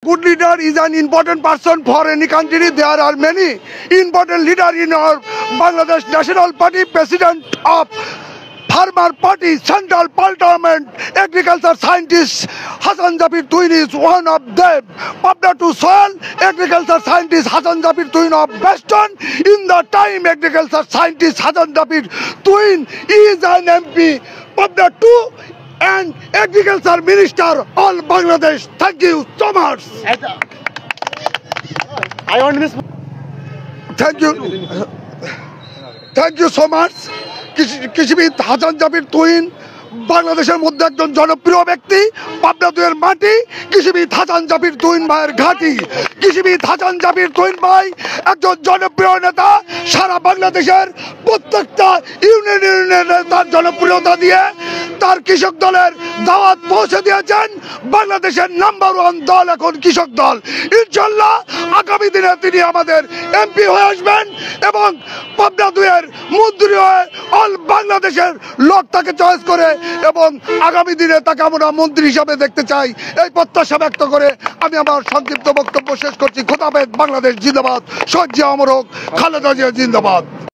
good leader is an important person for any country. There are many important leaders in our Bangladesh National Party, President of Farmer Party, Central Parliament, Agriculture Scientist Hassan Jabir Twin is one of them. Pabda to Soil, Agriculture Scientist Hassan Jabir Twin of Weston. In the time, Agriculture Scientist Hassan Jabir Twin is an MP. Pabda 2 and Agriculture Minister all Bangladesh. Thank you so much. I want this. Thank you. Thank you so much. কৃষিবিদ হাসান জাবির তুহিন বাংলাদেশের মধ্যে একজন জনপ্রিয় ব্যক্তি, পাবনা 2 এর মাটি, কৃষিবিদ হাসান জাবির তুহিন ভাইয়ের ঘাঁটি। কৃষিবিদ হাসান জাবির তুহিন ভাই একজন জনপ্রিয় নেতা, সারা বাংলাদেশের প্রত্যেকটা ইউনিয়নে তার জনপ্রিয়তা দিয়ে তার কৃষক দলের দাওয়াত পৌঁছে দিয়েছেন। বাংলাদেশের নাম্বার 1 দল এখন কৃষক দল। ইনশাল্লাহ আগামী দিনে তিনি আমাদের এমপি হয়ে আসবেন এবং পাবনা 2 এর মন্ত্রী হয়ে অল বাংলাদেশের লোক তাকে চয়েস করে এবং আগামী দিনে তাকে আমরা মন্ত্রী হিসাবে দেখতে চাই। এই প্রত্যাশা ব্যক্ত করে আমি আমার সংক্ষিপ্ত বক্তব্য শেষ করছি। খোদাফেজ। বাংলাদেশ জিন্দাবাদ। শহীদ জিয়া অমর হোক। খালেদা জিয়া জিন্দাবাদ।